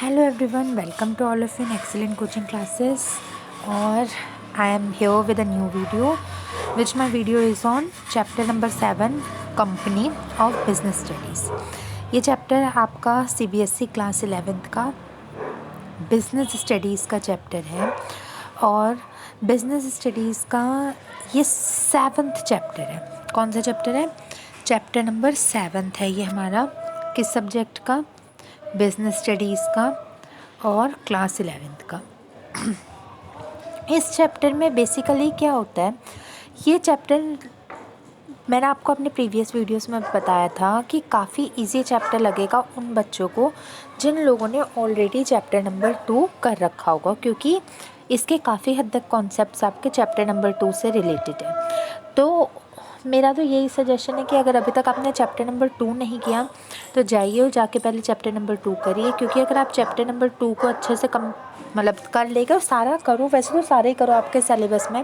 Hello everyone, welcome to all of you in Excellent Coaching Classes. और I am here with a new video, which my video is on chapter number 7, Company of Business Studies. ये chapter आपका CBSE class 11th का business studies का chapter है और business studies का ये 7th chapter है। कौन सा चैप्टर है? चैप्टर नंबर 7 है ये हमारा। किस सब्जेक्ट का? बिजनेस स्टडीज़ का और क्लास 11th का। इस चैप्टर में बेसिकली क्या होता है, ये चैप्टर मैंने आपको अपने प्रीवियस वीडियोस में बताया था कि काफ़ी इजी चैप्टर लगेगा उन बच्चों को जिन लोगों ने ऑलरेडी चैप्टर नंबर 2 कर रखा होगा, क्योंकि इसके काफ़ी हद तक कॉन्सेप्ट्स आपके चैप्टर नंबर 2 से रिलेटेड है। तो मेरा तो यही सजेशन है कि अगर अभी तक आपने चैप्टर नंबर 2 नहीं किया तो जाइए और जाके पहले चैप्टर नंबर 2 करिए, क्योंकि अगर आप चैप्टर नंबर 2 को अच्छे से कर लेकर सारा करो, वैसे तो सारे ही करो आपके सिलेबस में,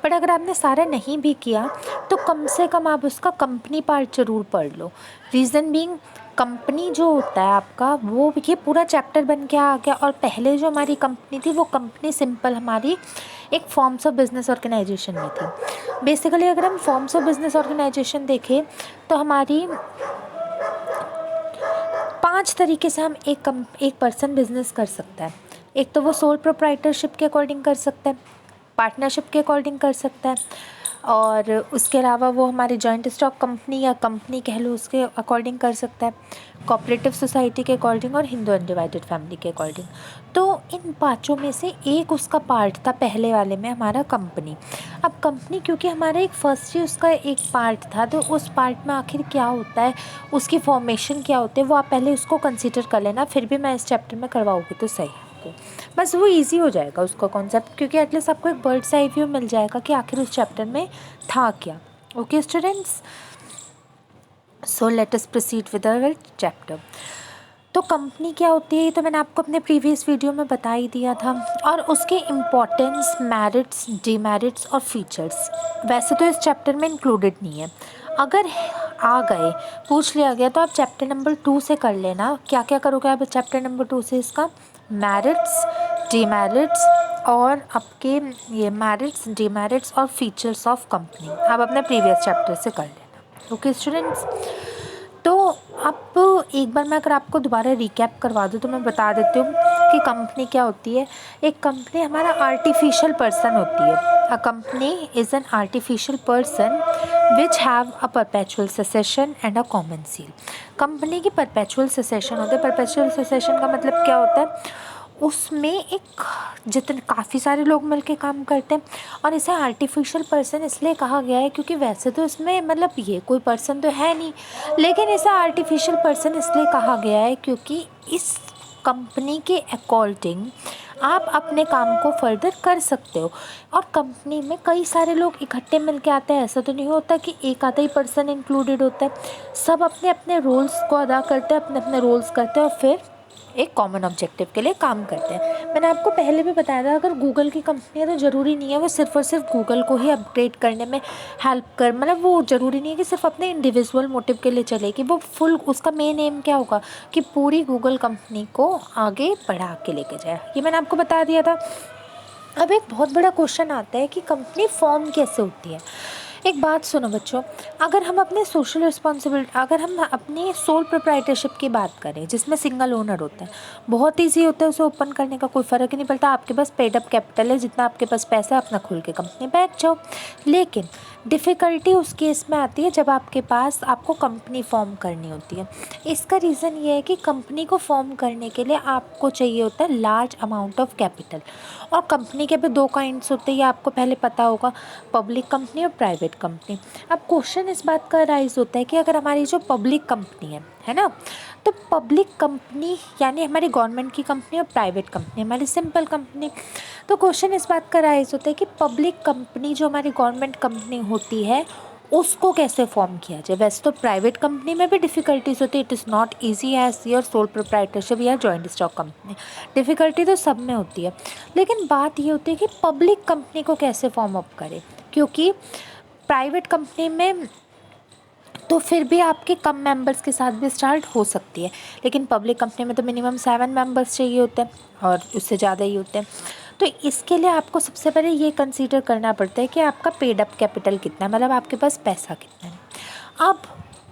बट अगर आपने सारा नहीं भी किया तो कम से कम आप उसका कंपनी पार्ट ज़रूर पढ़ लो। रीज़न बीइंग, कंपनी जो होता है आपका वो ये पूरा चैप्टर बन के आ गया। और पहले जो हमारी कंपनी थी वो कंपनी सिंपल हमारी एक फॉर्म्स ऑफ बिज़नेस ऑर्गेनाइजेशन में थी। बेसिकली अगर हम फॉर्म्स ऑफ बिज़नेस ऑर्गेनाइजेशन देखें तो हमारी 5 तरीके से हम एक पर्सन बिज़नेस कर सकता है। एक तो वो सोल प्रोप्राइटरशिप के अकॉर्डिंग कर सकता है, पार्टनरशिप के अकॉर्डिंग कर सकता है, और उसके अलावा वो हमारे जॉइंट स्टॉक कंपनी या कंपनी कह लो उसके अकॉर्डिंग कर सकता है, कोऑपरेटिव सोसाइटी के अकॉर्डिंग और हिंदू अनडिवाइडेड फैमिली के अकॉर्डिंग। तो इन पांचों में से एक उसका पार्ट था पहले वाले में हमारा कंपनी। अब कंपनी क्योंकि हमारा एक फर्स्ट ही उसका एक पार्ट था, तो उस पार्ट में आखिर क्या होता है, उसकी फॉर्मेशन क्या होती है, वो आप पहले उसको कंसिडर कर लेना। फिर भी मैं इस चैप्टर में करवाऊँगी तो सही है, बस वो इजी हो जाएगा उसका कॉन्सेप्ट, क्योंकि एटलीस्ट आपको एक बर्ड्स आई व्यू मिल जाएगा कि आखिर उस चैप्टर में था क्या। Okay students, so let us proceed with our chapter. तो कंपनी क्या होती है ये तो मैंने आपको अपने प्रीवियस वीडियो में बता ही दिया था, और उसके इम्पोर्टेंस, मेरिट्स, डीमेरिट्स और फीचर्स वैसे तो इस चैप्टर में इंक्लूडेड नहीं है। अगर आ गए, पूछ लिया गया, तो आप चैप्टर नंबर 2 से कर लेना। क्या क्या करोगे आप चैप्टर नंबर 2 से? इसका मेरिट्स, डीमेरिट्स और आपके ये मेरिट्स, डीमेरिट्स और फीचर्स ऑफ कंपनी आप अपने प्रीवियस चैप्टर से कर लेना। ओके स्टूडेंट्स, तो अब एक बार मैं अगर आपको दोबारा रिकैप करवा दूँ तो मैं बता देती हूँ कि कंपनी क्या होती है। एक कंपनी हमारा आर्टिफिशियल पर्सन होती है। A company is an artificial person which have a perpetual succession and a common seal. Company की परपेचुअल ससेशन होता है। परपेचुअल ससेशन का मतलब क्या होता है, उसमें एक जितने काफ़ी सारे लोग मिलके काम करते हैं, और इसे आर्टिफिशियल पर्सन इसलिए कहा गया है क्योंकि वैसे तो इसमें मतलब ये कोई पर्सन तो है नहीं, लेकिन इसे आर्टिफिशियल पर्सन इसलिए कहा गया है क्योंकि इस कंपनी के अकॉर्डिंग आप अपने काम को फर्दर कर सकते हो। और कंपनी में कई सारे लोग इकट्ठे मिलके आते हैं, ऐसा तो नहीं होता कि एक आधा ही पर्सन इंक्लूडेड होता है। सब अपने अपने रोल्स को अदा करते हैं, अपने अपने रोल्स करते हैं और फिर एक कॉमन ऑब्जेक्टिव के लिए काम करते हैं। मैंने आपको पहले भी बताया था, अगर गूगल की कंपनी है तो ज़रूरी नहीं है वो सिर्फ और सिर्फ गूगल को ही अपग्रेड करने में हेल्प कर, मतलब वो ज़रूरी नहीं है कि सिर्फ अपने इंडिविजुअल मोटिव के लिए चलेगी। वो फुल उसका मेन एम क्या होगा कि पूरी गूगल कंपनी को आगे बढ़ा के लेके जाए, ये मैंने आपको बता दिया था। अब एक बहुत बड़ा क्वेश्चन आता है कि कंपनी फॉर्म कैसे होती है। एक बात सुनो बच्चों, अगर हम अपने सोशल रिस्पॉन्सिबिलिटी, अगर हम अपनी सोल प्रोप्राइटरशिप की बात करें जिसमें सिंगल ओनर होता है, बहुत ईजी होता है उसे ओपन करने का, कोई फ़र्क ही नहीं पड़ता। आपके पास पेड अप कैपिटल है, जितना आपके पास पैसा है अपना खोल के कंपनी बैठ जाओ। लेकिन डिफ़िकल्टी उस केस में आती है जब आपके पास आपको कंपनी फॉर्म करनी होती है। इसका रीज़न ये है कि कंपनी को फॉर्म करने के लिए आपको चाहिए होता है लार्ज अमाउंट ऑफ कैपिटल। और कंपनी के भी 2 काइंड्स होते हैं, ये आपको पहले पता होगा, पब्लिक कंपनी और प्राइवेट कंपनी। अब क्वेश्चन इस बात का राइज होता है कि अगर हमारी जो पब्लिक कंपनी है ना, तो पब्लिक कंपनी यानी हमारी गवर्नमेंट की कंपनी और प्राइवेट कंपनी हमारी सिंपल कंपनी। तो क्वेश्चन इस बात का राइज होता है कि पब्लिक कंपनी जो हमारी गवर्नमेंट कंपनी होती है उसको कैसे फॉर्म किया जाए। वैसे तो प्राइवेट कंपनी में भी डिफ़िकल्टीज होती है, it is not easy as your sole proprietorship या जॉइंट स्टॉक कंपनी। डिफ़िकल्टी तो सब में होती है, लेकिन बात ये होती है कि पब्लिक कंपनी को कैसे फॉर्म अप करें, क्योंकि प्राइवेट कंपनी में तो फिर भी आपके कम मेंबर्स के साथ भी स्टार्ट हो सकती है। लेकिन पब्लिक कंपनी में तो मिनिमम 7 मेंबर्स चाहिए होते हैं और उससे ज़्यादा ही होते हैं। तो इसके लिए आपको सबसे पहले ये कंसीडर करना पड़ता है कि आपका पेड अप कैपिटल कितना है, मतलब आपके पास पैसा कितना है। अब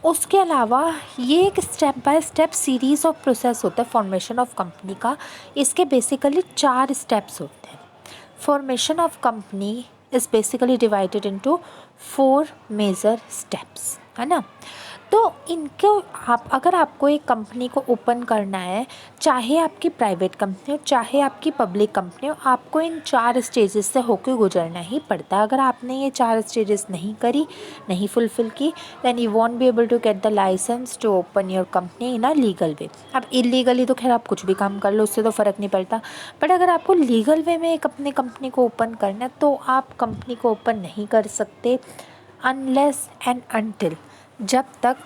उसके अलावा ये एक step by step series of process होता है फॉर्मेशन ऑफ कंपनी का। इसके बेसिकली 4 स्टेप्स होते हैं। Formation of company is basically divided into 4 major steps, है ना। तो इनको आप अगर आपको एक कंपनी को ओपन करना है, चाहे आपकी प्राइवेट कंपनी हो चाहे आपकी पब्लिक कंपनी हो, आपको इन 4 स्टेजेस से होकर गुजरना ही पड़ता है। अगर आपने ये 4 स्टेजेस नहीं करी, नहीं फुलफ़िल की, then you won't be able to get the licence to open your company in a legal way. अब इलीगली तो खैर आप कुछ भी काम कर लो, उससे तो फ़र्क नहीं पड़ता, बट अगर आपको लीगल वे में एक अपनी कंपनी को ओपन करना है तो आप कंपनी को ओपन नहीं कर सकते अनलेस एंड अनटिल, जब तक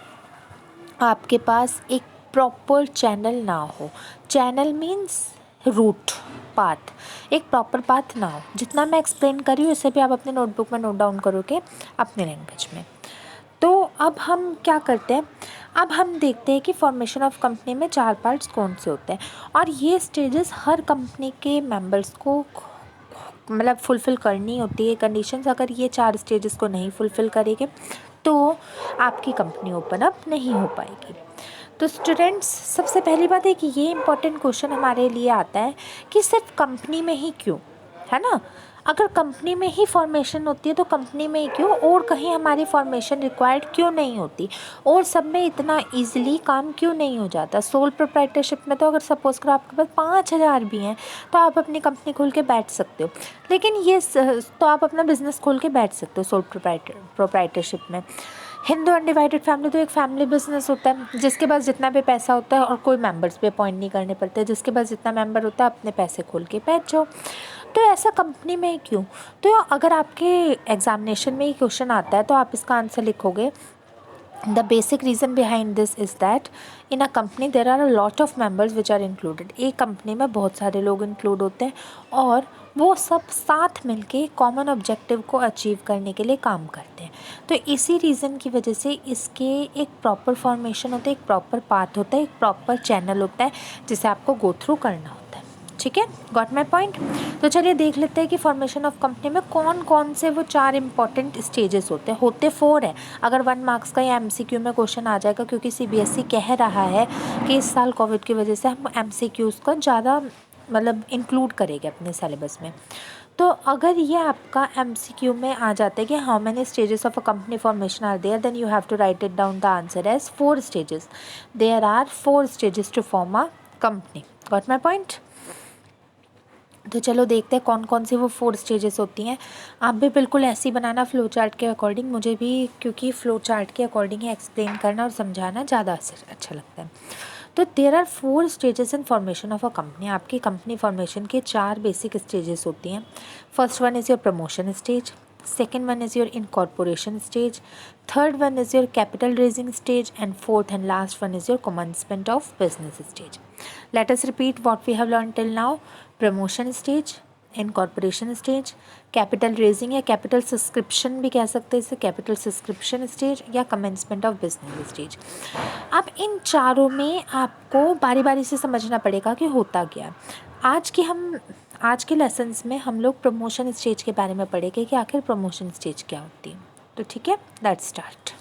आपके पास एक प्रॉपर चैनल ना हो। चैनल मीन्स रूट, पाथ, एक प्रॉपर पाथ ना हो। जितना मैं एक्सप्लेन कर रही हूँ इसे भी आप अपने नोटबुक में नोट डाउन करोगे अपने लैंग्वेज में। तो अब हम क्या करते हैं, अब हम देखते हैं कि फॉर्मेशन ऑफ कंपनी में 4 पार्ट्स कौन से होते हैं, और ये स्टेजेस हर कंपनी के मेंबर्स को मतलब फुलफ़िल करनी होती है कंडीशंस। अगर ये 4 स्टेजेस को नहीं फुलफ़िल करेंगे तो आपकी कंपनी ओपन अप नहीं हो पाएगी। तो स्टूडेंट्स, सबसे पहली बात है कि ये इम्पॉर्टेंट क्वेश्चन हमारे लिए आता है कि सिर्फ कंपनी में ही क्यों, है ना। अगर कंपनी में ही फॉर्मेशन होती है तो कंपनी में ही क्यों, और कहीं हमारी फॉर्मेशन रिक्वायर्ड क्यों नहीं होती, और सब में इतना इजीली काम क्यों नहीं हो जाता। सोल प्रोप्राइटरशिप में तो अगर सपोज़ करो आपके पास 5,000 भी हैं तो आप अपनी कंपनी खोल के बैठ सकते हो, लेकिन ये तो आप अपना बिज़नेस खोल के बैठ सकते हो सोल प्रोप्राइटरशिप में। हिंदू अनडिवाइडेड फैमिली तो एक फैमिली बिजनेस होता है जिसके पास जितना भी पैसा होता है और कोई मेंबर्स भी अपॉइंट नहीं करने पड़ते, जिसके पास जितना मेंबर होता है अपने पैसे खोल के बैठ जाओ। तो ऐसा कंपनी में क्यों। तो अगर आपके एग्जामिनेशन में ये क्वेश्चन आता है तो आप इसका आंसर लिखोगे, The basic reason behind this is that in a company there are a lot of members which are included। एक कंपनी में बहुत सारे लोग इंक्लूड होते हैं और वो सब साथ मिलके कॉमन ऑब्जेक्टिव को अचीव करने के लिए काम करते हैं। तो इसी रीज़न की वजह से इसके एक प्रॉपर फॉर्मेशन होता है, एक प्रॉपर पाथ होता है, एक प्रॉपर चैनल होता है जिसे आपको गो थ्रू करना होता है। ठीक है, गॉट माई पॉइंट। तो चलिए देख लेते हैं कि फॉर्मेशन ऑफ कंपनी में कौन कौन से वो 4 इंपॉर्टेंट स्टेजेस होते हैं। होते 4 है। अगर 1 मार्क्स का या MCQ में क्वेश्चन आ जाएगा, क्योंकि CBSE कह रहा है कि इस साल कोविड की वजह से हम MCQs को ज़्यादा मतलब इंक्लूड करेंगे अपने सिलेबस में। तो अगर ये आपका MCQ में आ जाता है कि how many stages of a company formation are there, then you have to write it down the answer as 4 stages. There are 4 stages to form a company. Got my point. तो चलो देखते हैं कौन कौन सी वो 4 स्टेजेस होती हैं। आप भी बिल्कुल ऐसे ही बनाना फ्लो चार्ट के अकॉर्डिंग, मुझे भी क्योंकि फ्लो चार्ट के अकॉर्डिंग ही एक्सप्लेन करना और समझाना ज़्यादा अच्छा लगता है। तो there are 4 stages in formation of a company. आपकी कंपनी फॉर्मेशन के 4 बेसिक स्टेजेस होती हैं। First one is your promotion stage, second one is your incorporation stage, third one is your capital raising stage, and fourth and last one is your commencement of business stage. Let us repeat what we have learned till now. Promotion stage, incorporation stage, capital raising या capital subscription भी कह सकते हैं इसे, capital subscription stage या commencement of business stage। अब इन चारों में आपको बारी बारी से समझना पड़ेगा कि होता क्या। आज के लेसन्स में हम लोग प्रमोशन स्टेज के बारे में पढ़ेंगे कि आखिर प्रमोशन स्टेज क्या होती है। तो ठीक है, लेट्स स्टार्ट।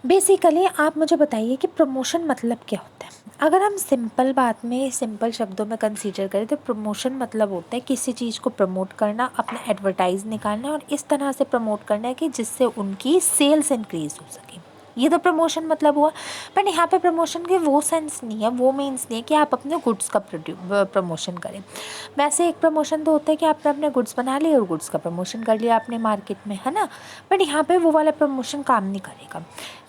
बेसिकली आप मुझे बताइए कि प्रमोशन मतलब क्या होता है। अगर हम सिंपल बात में सिंपल शब्दों में कंसीडर करें तो प्रमोशन मतलब होता है किसी चीज़ को प्रमोट करना, अपना एडवर्टाइज निकालना और इस तरह से प्रमोट करना है कि जिससे उनकी सेल्स इंक्रीज़ हो सके। ये तो प्रमोशन मतलब हुआ। बट यहाँ पे प्रमोशन के वो सेंस नहीं है, वो मीन्स नहीं है कि आप अपने गुड्स का प्रमोशन करें। वैसे एक प्रमोशन तो होता है कि आपने अपने गुड्स बना लिए और गुड्स का प्रमोशन कर लिया आपने मार्केट में, है ना। बट यहाँ पे वो वाला प्रमोशन काम नहीं करेगा।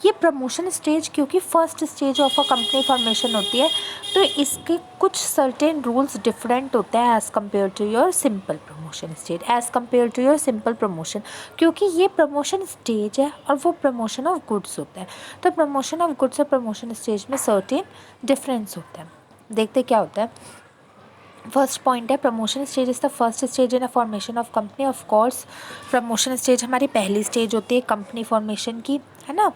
ये प्रमोशन स्टेज क्योंकि first stage of a company formation होती है तो इसके कुछ सर्टेन रूल्स डिफरेंट होते हैं as compare to your simple promotion stage, as compare to your simple promotion, क्योंकि ये प्रमोशन स्टेज है और वो प्रमोशन ऑफ गुड्स होता है। तो प्रमोशन ऑफ गुड्स और प्रमोशन स्टेज में सर्टेन डिफरेंस होता है। देखते क्या होता है। फर्स्ट पॉइंट है promotion stage is the first stage in a formation of company. Of course promotion stage हमारी पहली स्टेज होती है कंपनी फॉर्मेशन की, है ना।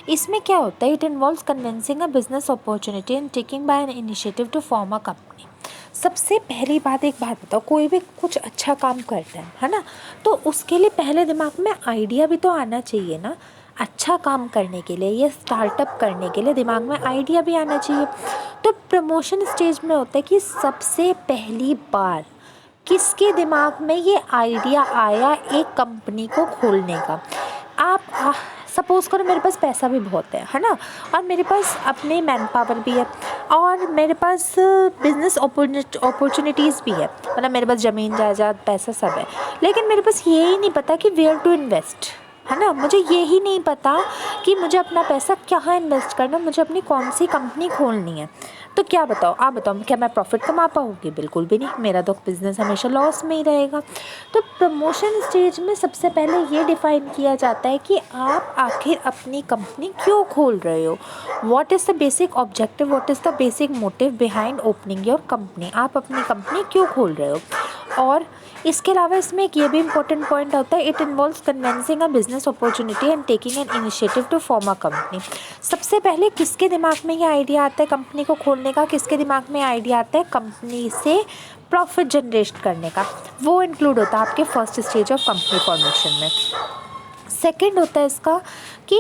इसमें क्या होता है, it involves convincing a business opportunity and taking by an initiative to form a company. सबसे पहली बात, एक बात बताओ, कोई भी कुछ अच्छा काम करता है ना, तो उसके लिए पहले दिमाग में आइडिया भी तो आना चाहिए ना। अच्छा काम करने के लिए या स्टार्टअप करने के लिए दिमाग में आइडिया भी आना चाहिए। तो प्रमोशन स्टेज में होता है कि सबसे पहली बार किसके दिमाग में ये आइडिया आया एक कंपनी को खोलने का। आप सपोज़ करो मेरे पास पैसा भी बहुत है ना, और मेरे पास अपने मैन पावर भी है, और मेरे पास बिज़नेस अपॉर्चुनिटीज़ भी है, मतलब मेरे पास ज़मीन जायदाद पैसा सब है, लेकिन मेरे पास ये ही नहीं पता कि वेयर टू इन्वेस्ट, है ना। मुझे ये ही नहीं पता कि मुझे अपना पैसा कहाँ इन्वेस्ट करना, मुझे अपनी कौन सी कंपनी खोलनी है। तो क्या बताओ, आप बताओ, क्या मैं प्रॉफिट कमा पाऊँगी? बिल्कुल भी नहीं, मेरा तो बिज़नेस हमेशा लॉस में ही रहेगा। तो प्रमोशन स्टेज में सबसे पहले ये डिफ़ाइन किया जाता है कि आप आखिर अपनी कंपनी क्यों खोल रहे हो। What is the basic objective, what is the basic motive behind opening your company. आप अपनी कंपनी क्यों खोल रहे हो। और इसके अलावा इसमें एक ये भी इम्पोर्टेंट पॉइंट होता है, it involves convincing a business opportunity and taking an initiative to form a company. सबसे पहले किसके दिमाग में ये आइडिया आता है कंपनी को खोलने का, किसके दिमाग में आइडिया आता है कंपनी से प्रॉफिट जनरेट करने का, वो इंक्लूड होता है आपके first stage of company formation में। सेकंड होता है इसका कि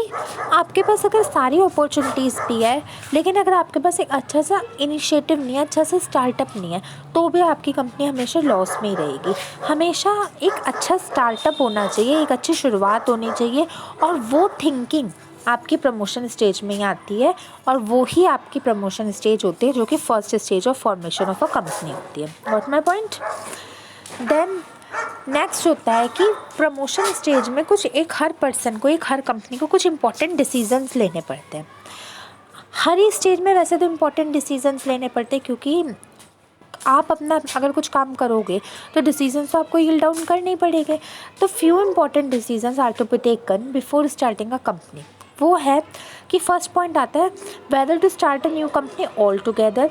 आपके पास अगर सारी अपॉर्चुनिटीज़ भी है, लेकिन अगर आपके पास एक अच्छा सा इनिशिएटिव नहीं है, अच्छा सा स्टार्टअप नहीं है, तो भी आपकी कंपनी हमेशा लॉस में ही रहेगी। हमेशा एक अच्छा स्टार्टअप होना चाहिए, एक अच्छी शुरुआत होनी चाहिए, और वो थिंकिंग आपकी प्रमोशन स्टेज में ही आती है, और वो ही आपकी प्रमोशन स्टेज होती है जो कि first stage of formation of a company होती है। What my point. Then next होता है कि प्रमोशन स्टेज में कुछ एक हर पर्सन को, एक हर कंपनी को कुछ इंपॉर्टेंट डिसीजंस लेने पड़ते हैं। हर ही स्टेज में वैसे तो इम्पॉर्टेंट डिसीजंस लेने पड़ते हैं, क्योंकि आप अपना अगर कुछ काम करोगे तो डिसीजंस तो आपको यील्ड डाउन करने ही पड़ेंगे। तो few important decisions are to be taken before starting a company. वो है कि फर्स्ट पॉइंट आता है whether to start a new company all together.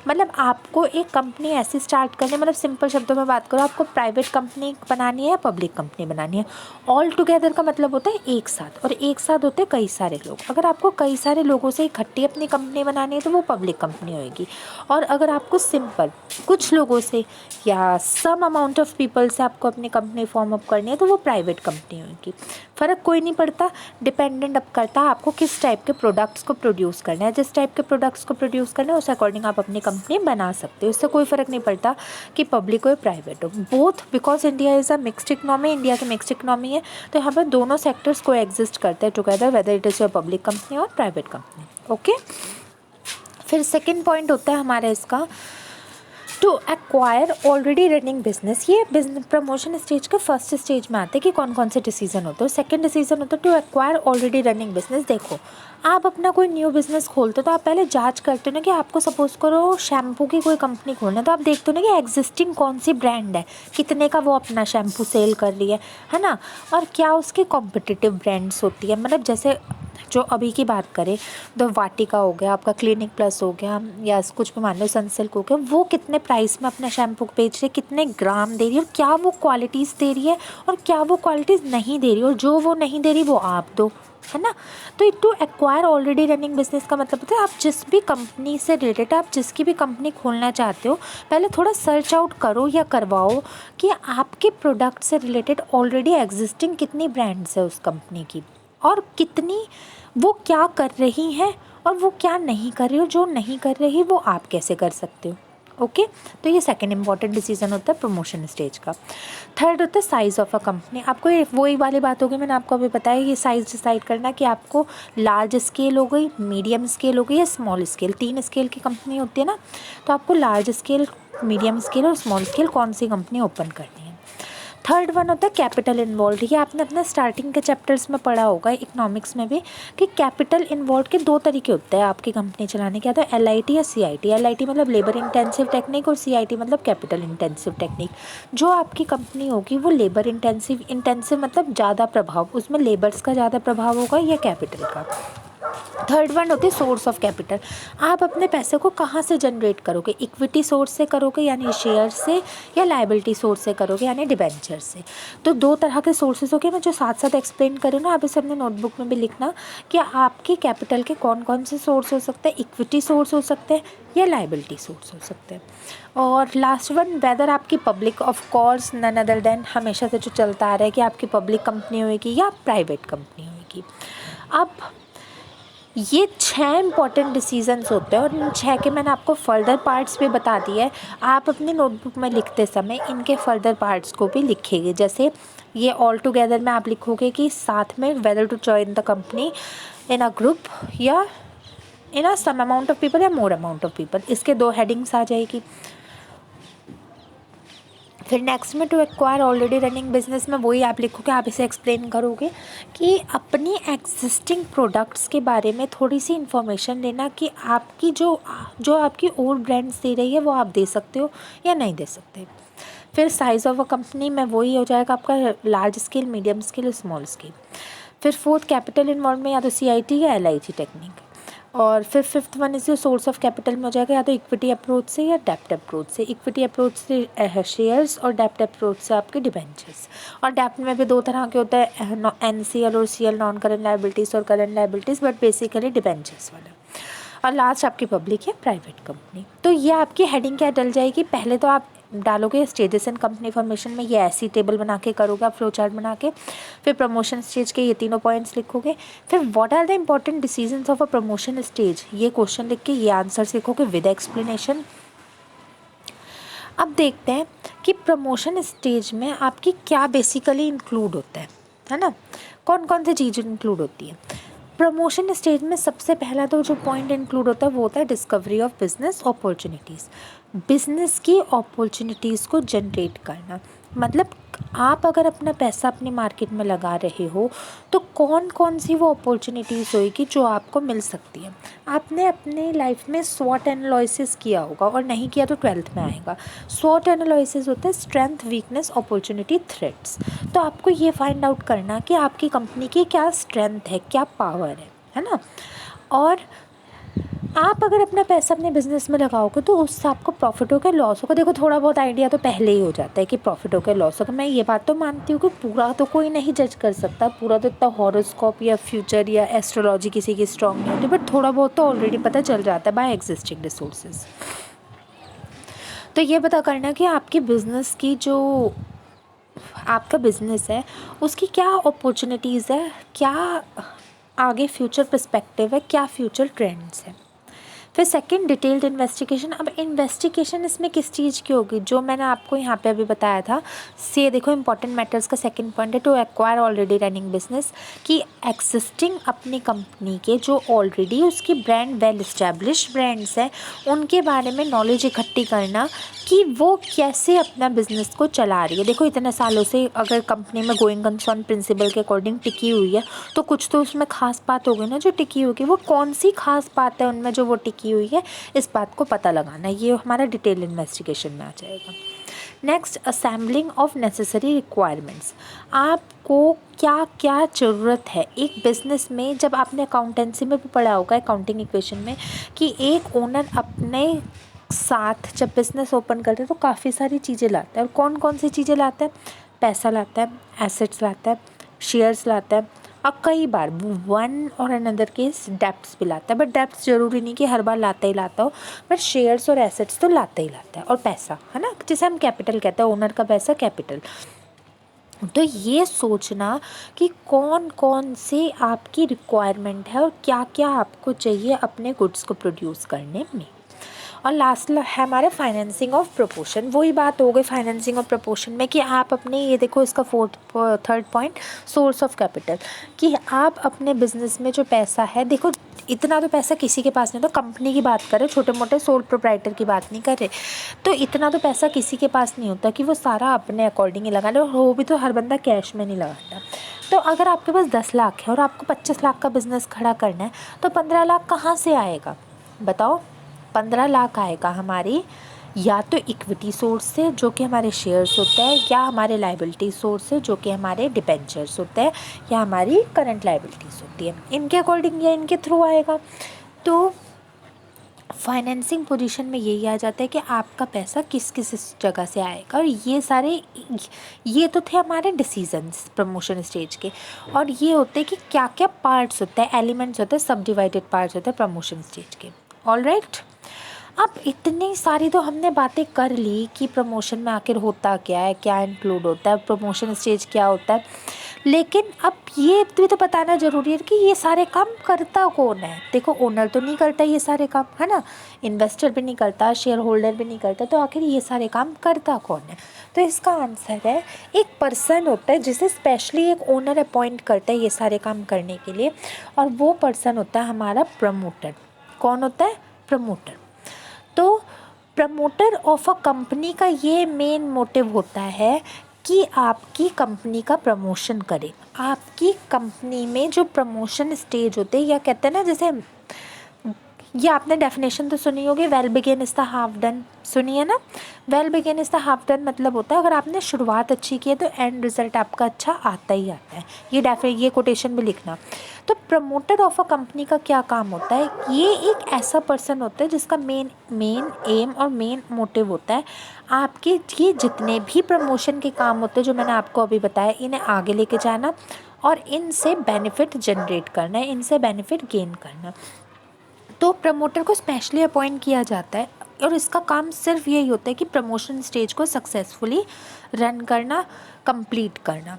मतलब आपको एक कंपनी ऐसी स्टार्ट करनी है, मतलब सिंपल शब्दों में बात करो, आपको प्राइवेट कंपनी बनानी है या पब्लिक कंपनी बनानी है। ऑल टुगेदर का मतलब होता है एक साथ, और एक साथ होते हैं कई सारे लोग। अगर आपको कई सारे लोगों से इकट्ठी अपनी कंपनी बनानी है तो वो पब्लिक कंपनी होएगी, और अगर आपको सिंपल कुछ लोगों से या सम अमाउंट ऑफ पीपल से आपको अपनी कंपनी फॉर्म अप करनी है तो वो प्राइवेट कंपनी होगी। फ़र्क कोई नहीं पड़ता, डिपेंडेंट अब करता है आपको किस टाइप के प्रोडक्ट्स को प्रोड्यूस करना है। जिस टाइप के प्रोडक्ट्स को प्रोड्यूस करना है उस अकॉर्डिंग आप अपनी कंपनी बना सकते हो। इससे कोई फ़र्क नहीं पड़ता कि पब्लिक हो या प्राइवेट हो, both, because India is a mixed economy. India की मिक्स्ड इकनॉमी है, तो यहाँ पर दोनों सेक्टर्स को एग्जिस्ट करते हैं together, whether it is your public company और प्राइवेट कंपनी। ओके, फिर सेकेंड पॉइंट होता है हमारा इसका to acquire already running business. ये बिजनेस प्रमोशन स्टेज का फर्स्ट स्टेज में आते हैं कि कौन कौन से डिसीजन होते हैं। सेकंड डिसीजन होता है to acquire already running business. देखो, आप अपना कोई न्यू बिज़नेस खोलते हो तो आप पहले जांच करते हो ना कि आपको सपोज़ करो शैम्पू की कोई कंपनी खोलना है, तो आप देखते हो ना कि एग्जिस्टिंग कौन सी ब्रांड है, कितने का वो अपना शैम्पू सेल कर रही है ना, और क्या उसके कॉम्पिटिटिव ब्रांड्स होती है। मतलब जैसे जो अभी की बात करें तो वाटिका हो गया, आपका क्लिनिक प्लस हो गया, या कुछ भी मान लो सनसिल्क हो गया, वो कितने प्राइस में अपना शैम्पू बेच रही है, कितने ग्राम दे रही है, और क्या वो क्वालिटीज़ दे रही है और क्या वो क्वालिटीज़ नहीं दे रही, और जो वो नहीं दे रही वो आप दो, है ना। तो to acquire already running business का मतलब होता है आप जिस भी कंपनी से रिलेटेड, आप जिसकी भी कंपनी खोलना चाहते हो, पहले थोड़ा सर्च आउट करो या करवाओ कि आपके प्रोडक्ट से रिलेटेड ऑलरेडी एग्जिस्टिंग कितनी ब्रांड्स है उस कंपनी की, और कितनी वो क्या कर रही हैं और वो क्या नहीं कर रही हो। जो नहीं कर रही वो आप कैसे कर सकते हो। ओके, तो ये सेकंड इंपॉर्टेंट डिसीजन होता है प्रमोशन स्टेज का। थर्ड होता है साइज़ ऑफ अ कंपनी। आपको ये वही वाली बात होगी, मैंने आपको अभी बताया, ये साइज़ डिसाइड करना कि आपको लार्ज स्केल हो गई, मीडियम स्केल हो गई या स्मॉल स्केल। 3 स्केल की कंपनी होती है ना, तो आपको लार्ज स्केल, मीडियम स्केल और स्मॉल स्केल कौन सी कंपनी ओपन करनी है। थर्ड वन होता है कैपिटल इन्वॉल्व। ये आपने अपने स्टार्टिंग के चैप्टर्स में पढ़ा होगा इकोनॉमिक्स में भी, कि कैपिटल इन्वॉल्व के 2 तरीके होते हैं आपकी कंपनी चलाने के। तो LIT या CIT। LIT मतलब लेबर इंटेंसिव टेक्निक, और CIT मतलब कैपिटल इंटेंसिव टेक्निक। जो आपकी कंपनी होगी वो लेबर इंटेंसिव मतलब ज़्यादा प्रभाव, उसमें लेबर्स का ज़्यादा प्रभाव होगा या कैपिटल का। थर्ड वन होती है सोर्स ऑफ कैपिटल। आप अपने पैसे को कहाँ से जनरेट करोगे, इक्विटी सोर्स से करोगे यानी शेयर से, या लायबिलिटी सोर्स से करोगे यानी डिबेंचर से। तो दो तरह के सोर्सेज हो गए, मैं जो साथ साथ एक्सप्लेन करूँ ना, आप इसे अपने नोटबुक में भी लिखना कि आपके कैपिटल के कौन कौन से सोर्स हो सकते हैं, इक्विटी सोर्स हो सकते हैं या लायबिलिटी सोर्स हो सकते हैं। और लास्ट वन, वेदर आपकी public, of course none other than हमेशा से जो चलता आ रहा है कि आपकी पब्लिक कंपनी होगी या प्राइवेट कंपनी होगी। अब ये 6 इंपॉर्टेंट डिसीजंस होते हैं और इन 6 के मैंने आपको फर्दर पार्ट्स भी बता दिए हैं। आप अपनी नोटबुक में लिखते समय इनके फर्दर पार्ट्स को भी लिखेंगे। जैसे ये ऑल टुगेदर में आप लिखोगे कि साथ में whether to join the company in a group या in a some amount of people या मोर अमाउंट ऑफ पीपल, इसके 2 हेडिंग्स आ जाएगी। फिर नेक्स्ट में to acquire already running business में वही आप लिखोगे, आप इसे एक्सप्लेन करोगे कि अपनी एग्जिस्टिंग प्रोडक्ट्स के बारे में थोड़ी सी इन्फॉर्मेशन लेना कि आपकी जो आपकी और ब्रांड्स दे रही है वो आप दे सकते हो या नहीं दे सकते। फिर साइज़ ऑफ अ कंपनी में वही हो जाएगा आपका large scale, medium scale, small scale. फिर फोर्थ कैपिटल इन्वॉल्व में या तो CIT या LIG टेक्निक। और फिर फिफ्थ वन इस सोर्स ऑफ कैपिटल में हो जाएगा या तो इक्विटी अप्रोच से या डेप्ट अप्रोच से। इक्विटी अप्रोच से शेयर्स और डेप्ट अप्रोच से आपके डिबेंचर्स। और डेप्ट में भी 2 तरह के होता है, NCL और CL, नॉन करंट लायबिलिटीज़ और current liabilities, but basically debentures वाला। और लास्ट आपकी पब्लिक है प्राइवेट कंपनी। तो ये आपकी हेडिंग क्या डल जाएगी, पहले तो आप डालोगे स्टेजेस इन कंपनी फॉर्मेशन में, ये ऐसी टेबल बना के करोगे आप, फ्लो चार्ट बना के। फिर प्रमोशन स्टेज के ये 3 पॉइंट्स लिखोगे। फिर what are the important decisions of a promotion stage, ये क्वेश्चन लिख के ये आंसर लिखोगे विद एक्सप्लेनेशन। अब देखते हैं कि प्रमोशन स्टेज में आपकी क्या बेसिकली इंक्लूड होता है ना, कौन कौन सी चीज़ें इंक्लूड होती है। प्रमोशन स्टेज में सबसे पहला तो जो पॉइंट इंक्लूड होता है वो होता है discovery of business opportunities. Business की अपॉर्चुनिटीज़ को जनरेट करना, मतलब आप अगर अपना पैसा अपनी मार्केट में लगा रहे हो तो कौन कौन सी वो अपॉर्चुनिटीज़ होगी जो आपको मिल सकती है। आपने अपने लाइफ में स्वॉट एनालिसिस किया होगा, और नहीं किया तो 12th में आएगा। स्वॉट एनालिसिस होता है स्ट्रेंथ, वीकनेस, अपॉर्चुनिटी, थ्रेट्स। तो आपको ये फाइंड आउट करना कि आपकी कंपनी की क्या स्ट्रेंथ है, क्या पावर है ना। और आप अगर अपना पैसा अपने बिज़नेस में लगाओगे तो उससे आपको प्रॉफिट होगा, लॉस होगा। देखो थोड़ा बहुत आइडिया तो पहले ही हो जाता है कि प्रॉफिट होगा, लॉस होगा। मैं ये बात तो मानती हूँ कि पूरा तो कोई नहीं जज कर सकता, पूरा तो इतना हॉरोस्कोप या फ्यूचर या एस्ट्रोलॉजी किसी की स्ट्रॉन्ग नहीं होती, बट थोड़ा बहुत तो ऑलरेडी पता चल जाता है बाय एग्जिस्टिंग रिसोर्सेज। तो ये पता करना कि आपकी बिज़नेस की जो आपका बिज़नेस है उसकी क्या अपॉर्चुनिटीज़ है, क्या आगे फ्यूचर पर्सपेक्टिव है, क्या फ्यूचर ट्रेंड्स हैं। फिर सेकंड डिटेल्ड इन्वेस्टिगेशन। अब इन्वेस्टिगेशन इसमें किस चीज़ की होगी, जो मैंने आपको यहाँ पे अभी बताया था। से देखो इंपॉर्टेंट मैटर्स का सेकंड पॉइंट है to acquire already running business, कि एक्सिस्टिंग अपनी कंपनी के जो ऑलरेडी उसकी ब्रांड वेल इस्टेब्लिश ब्रांड्स हैं उनके बारे में नॉलेज इकट्ठी करना कि वो कैसे अपना बिज़नेस को चला रही है। देखो इतने सालों से अगर कंपनी में गोइंग कंसर्न प्रिंसिपल के अकॉर्डिंग टिकी हुई है तो कुछ तो उसमें खास बात होगी ना जो टिकी होगी। वो कौन सी खास बात है उनमें जो वो टिकी हुई है, इस बात को पता लगाना, ये हमारा डिटेल इन्वेस्टिगेशन में आ जाएगा। Next, assembling of necessary requirements. आपको क्या क्या ज़रूरत है एक बिज़नेस में। जब आपने अकाउंटेंसी में भी पढ़ा होगा अकाउंटिंग इक्वेशन में कि एक ओनर अपने साथ जब बिज़नेस ओपन करते हैं तो काफ़ी सारी चीज़ें लाता है। और कौन कौन सी चीज़ें लाता है, पैसा लाता है, एसेट्स लाता है, शेयर्स लाता है, और कई बार वन और अनदर केस डेप्ट्स भी लाता है। बट डेप्ट्स ज़रूरी नहीं कि हर बार लाता ही लाता हो, बट शेयर्स और एसेट्स तो लाता ही लाता है। और पैसा है ना, जिसे हम कैपिटल कहते हैं, ओनर का पैसा कैपिटल। तो ये सोचना कि कौन कौन से आपकी रिक्वायरमेंट है और क्या क्या आपको चाहिए अपने गुड्स को प्रोड्यूस करने में। और लास्ट है हमारे फाइनेंसिंग ऑफ प्रपोर्शन। वही बात हो गई फाइनेंसिंग ऑफ प्रपोर्शन में कि आप अपने, ये देखो इसका third point source of capital, कि आप अपने बिजनेस में जो पैसा है, देखो इतना तो पैसा किसी के पास नहीं, तो कंपनी की बात करें, छोटे मोटे सोल प्रोप्राइटर की बात नहीं कर रहे, तो इतना तो पैसा किसी के पास नहीं होता कि वो सारा अपने अकॉर्डिंग ही लगा ले। और वो भी तो हर बंदा कैश में नहीं लगाता। तो अगर आपके पास 10 लाख है और आपको 25 लाख का बिज़नेस खड़ा करना है तो 15 लाख कहाँ से आएगा बताओ। 15 लाख आएगा हमारी या तो इक्विटी सोर्स से जो कि हमारे शेयर्स होते हैं, या हमारे लाइबिलिटी सोर्स से जो कि हमारे डिबेंचर्स होते हैं, या हमारी करंट लाइबिलिटीज़ होती है, इनके अकॉर्डिंग या इनके थ्रू आएगा। तो फाइनेंसिंग पोजीशन में यही आ जाता है कि आपका पैसा किस किस जगह से आएगा। और ये तो थे हमारे डिसीजंस प्रमोशन स्टेज के। और ये होते हैं कि क्या क्या पार्ट्स होते हैं, एलिमेंट्स होते हैं, सब डिवाइडेड पार्ट्स होते हैं प्रमोशन स्टेज के। ऑलराइट, अब इतनी सारी तो हमने बातें कर ली कि प्रमोशन में आखिर होता क्या है, क्या इंक्लूड होता है, प्रमोशन स्टेज क्या होता है। लेकिन अब ये भी तो बताना ज़रूरी है कि ये सारे काम करता कौन है। देखो, ओनर तो नहीं करता ये सारे काम, है ना, इन्वेस्टर भी नहीं करता, शेयर होल्डर भी नहीं करता, तो आखिर ये सारे काम करता कौन है। तो इसका आंसर है, एक पर्सन होता है जिसे स्पेशली एक ओनर अपॉइंट करता है ये सारे काम करने के लिए, और वो पर्सन होता है हमारा प्रमोटर। कौन होता है? प्रमोटर। तो प्रमोटर ऑफ अ कंपनी का ये मेन मोटिव होता है कि आपकी कंपनी का प्रमोशन करे। आपकी कंपनी में जो प्रमोशन स्टेज होते हैं, या कहते हैं ना, जैसे ये आपने डेफिनेशन तो सुनी होगी, well begin is the half done, सुनिए ना। Well begin is the half done मतलब होता है अगर आपने शुरुआत अच्छी की है तो एंड रिज़ल्ट आपका अच्छा आता ही आता है। ये कोटेशन भी लिखना। तो प्रमोटर ऑफ अ कंपनी का क्या काम होता है? ये एक ऐसा पर्सन होता है जिसका मेन एम और मेन मोटिव होता है आपके ये जितने भी प्रमोशन के काम होते हैं जो मैंने आपको अभी बताया, इन्हें आगे लेके जाना और इनसे बेनिफिट जनरेट करना है, इनसे बेनिफिट गेन करना। तो प्रमोटर को स्पेशली अपॉइंट किया जाता है और इसका काम सिर्फ यही होता है कि प्रमोशन स्टेज को सक्सेसफुली रन करना, कंप्लीट करना।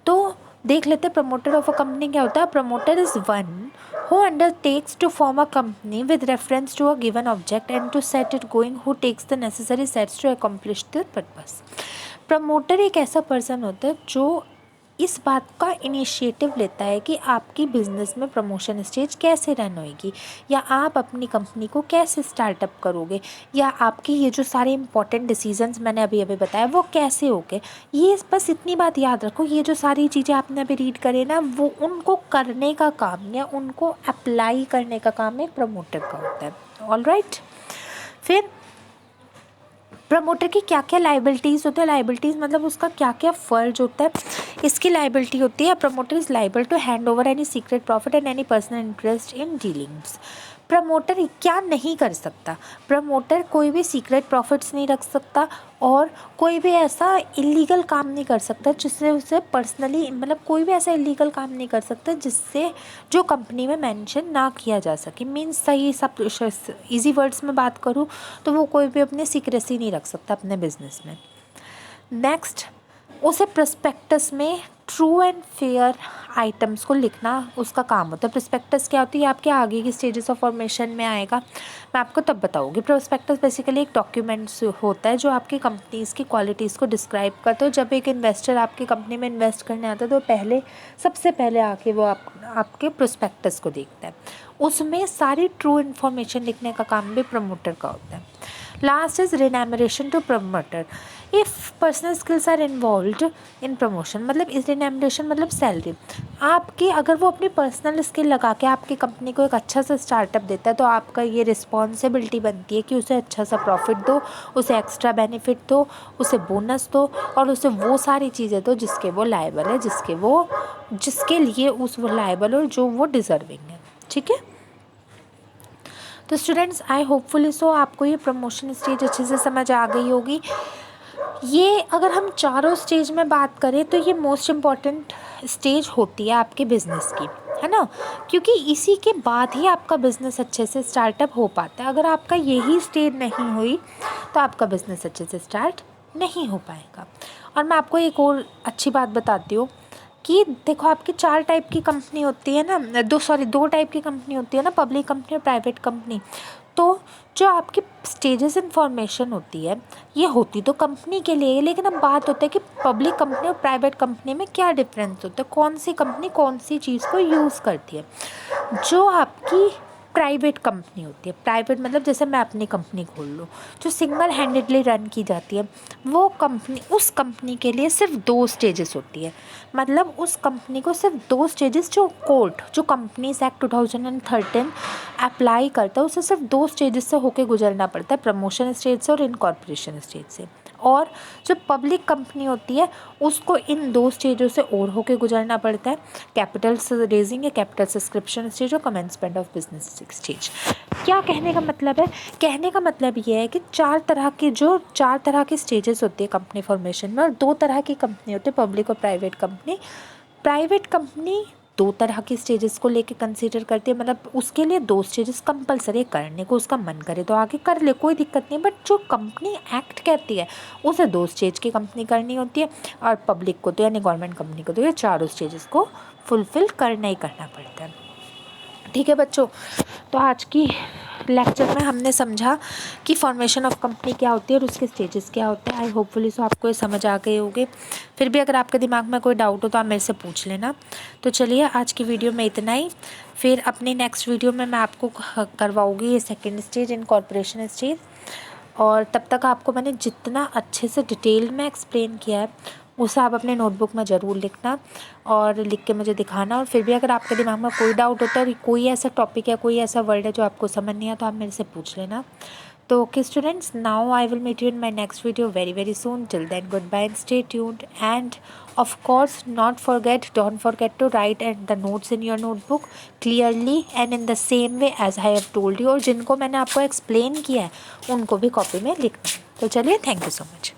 तो देख लेते हैं प्रमोटर ऑफ अ कंपनी क्या होता है। Promoter is one who undertakes to form a company with reference to a given object and to set it going, who takes the necessary steps to accomplish the purpose. Promoter एक ऐसा person होता है जो इस बात का initiative लेता है कि आपकी बिज़नेस में प्रमोशन स्टेज कैसे रन होएगी, या आप अपनी कंपनी को कैसे स्टार्टअप करोगे, या आपके ये जो सारे इंपॉर्टेंट डिसीजंस मैंने अभी अभी बताया वो कैसे होंगे। ये बस इतनी बात याद रखो, ये जो सारी चीज़ें आपने अभी रीड करे ना, वो उनको करने का काम या उनको अप्लाई करने का काम एक प्रमोटर का होता है। ऑलराइट, फिर प्रमोटर की क्या क्या लाइबिलिटीज़ होते हैं। लाइबिलिटीज़ मतलब उसका क्या क्या फ़र्ज होता है। इसकी लाइबिलिटी होती है, promoter is liable to hand over any secret profit and any personal interest in dealings. Promoter क्या नहीं कर सकता? प्रमोटर कोई भी सीक्रेट प्रॉफिट्स नहीं रख सकता और कोई भी ऐसा इलीगल काम नहीं कर सकता जिससे उसे पर्सनली, मतलब कोई भी ऐसा इलीगल काम नहीं कर सकता जिससे जो कंपनी में मेंशन ना किया जा सके। मीन्स सही सब इजी वर्ड्स में बात करूँ तो वो कोई भी अपने सीक्रेसी नहीं रख सकता अपने बिजनेस में। नेक्स्ट, उसे प्रोस्पेक्टस में ट्रू एंड फेयर आइटम्स को लिखना उसका काम होता है। प्रोस्पेक्टस क्या होती है? आपके आगे की स्टेजेस ऑफ फॉर्मेशन में आएगा, मैं आपको तब बताऊंगी। प्रोस्पेक्टस बेसिकली एक डॉक्यूमेंट्स होता है जो आपकी कंपनीज़ की क्वालिटीज़ को डिस्क्राइब करता है। जब एक इन्वेस्टर आपकी कंपनी में इन्वेस्ट करने आता है तो सबसे पहले आके वो आपके प्रोस्पेक्टस को देखता है, उसमें सारी ट्रू इन्फॉर्मेशन लिखने का काम भी प्रमोटर का होता है। Last is remuneration to promoter if personal skills are involved in promotion. मतलब इस रिनैमरेशन मतलब सैलरी आपकी, अगर वो अपनी पर्सनल स्किल लगा के आपकी कंपनी को एक अच्छा सा स्टार्टअप देता है तो आपका ये रिस्पॉन्सिबिलिटी बनती है कि उसे अच्छा सा प्रॉफिट दो, उसे एक्स्ट्रा बेनिफिट दो, उसे बोनस दो और उसे वो सारी चीज़ें दो जिसके वो लायबल है, जिसके लिए वो लायबल और जो वो डिज़र्विंग है। ठीक है, तो स्टूडेंट्स आई होपफुली सो आपको ये प्रमोशन स्टेज अच्छे से समझ आ गई होगी। ये अगर हम चारों स्टेज में बात करें तो ये मोस्ट इम्पॉर्टेंट स्टेज होती है आपके बिज़नेस की, है ना, क्योंकि इसी के बाद ही आपका बिज़नेस अच्छे से स्टार्टअप हो पाता है। अगर आपका यही स्टेज नहीं हुई तो आपका बिज़नेस अच्छे से स्टार्ट नहीं हो पाएगा। और मैं आपको एक और अच्छी बात बताती हूँ कि देखो, आपकी 4 टाइप की कंपनी होती है ना, 2 टाइप की कंपनी होती है ना, पब्लिक कंपनी और प्राइवेट कंपनी। तो जो आपकी स्टेजेस इन्फॉर्मेशन होती है ये होती तो कंपनी के लिए, लेकिन अब बात होता है कि पब्लिक कंपनी और प्राइवेट कंपनी में क्या डिफरेंस होता है, कौन सी कंपनी कौन सी चीज़ को यूज़ करती है। जो आपकी प्राइवेट कंपनी होती है, प्राइवेट मतलब जैसे मैं अपनी कंपनी खोल लूँ, जो सिंगल हैंडेडली रन की जाती है, वो कंपनी, उस कंपनी के लिए सिर्फ 2 स्टेजेस होती है। मतलब उस कंपनी को सिर्फ 2 स्टेजेस, जो कोर्ट, जो कंपनीज एक्ट 2013 अप्लाई करता है, उसे सिर्फ 2 स्टेजेस से होके गुजरना पड़ता है, प्रमोशन स्टेज से और इनकॉर्पोरेशन स्टेज से। और जो पब्लिक कंपनी होती है उसको इन 2 स्टेजों से और होके गुजरना पड़ता है, कैपिटल रेजिंग या कैपिटल सब्सक्रिप्शन स्टेज और कमेंसमेंट ऑफ बिजनेस स्टेज। क्या कहने का मतलब है? कहने का मतलब ये है कि 4 तरह के स्टेजेस होते हैं कंपनी फॉर्मेशन में, और 2 तरह की कंपनी होती है, पब्लिक और प्राइवेट कंपनी। प्राइवेट कंपनी 2 तरह के स्टेजेस को लेके कंसीडर करती है, मतलब उसके लिए 2 स्टेजेस कंपलसरी करने को, उसका मन करे तो आगे कर ले, कोई दिक्कत नहीं। बट जो कंपनी एक्ट कहती है उसे 2 स्टेज की कंपनी करनी होती है, और पब्लिक को तो यानी गवर्नमेंट कंपनी को तो ये 4 स्टेजेस को फुलफ़िल करना ही करना पड़ता है। ठीक है बच्चों, तो आज की लेक्चर में हमने समझा कि फॉर्मेशन ऑफ कंपनी क्या होती है और उसके स्टेजेस क्या होते हैं। आई होपफुली सो आपको ये समझ आ गए होंगे। फिर भी अगर आपके दिमाग में कोई डाउट हो तो आप मेरे से पूछ लेना। तो चलिए आज की वीडियो में इतना ही। फिर अपनी नेक्स्ट वीडियो में मैं आपको करवाऊँगी ये सेकेंड स्टेज, इनकॉर्पोरेशन स्टेज। और तब तक आपको मैंने जितना अच्छे से डिटेल में एक्सप्लेन किया है उसे आप अपने नोटबुक में ज़रूर लिखना और लिख के मुझे दिखाना। और फिर भी अगर आपके दिमाग में कोई डाउट होता है, कोई ऐसा टॉपिक या कोई ऐसा वर्ड है जो आपको समझ नहीं आया, तो आप मेरे से पूछ लेना। तो okay students, now I will meet you in my next video very very soon. Till then good bye and stay tuned, and of course don't forget to write and the notes in your notebook clearly and in the same way as I have told you. और जिनको मैंने आपको explain किया है उनको भी copy में लिखना। तो चलिए, थैंक यू सो मच।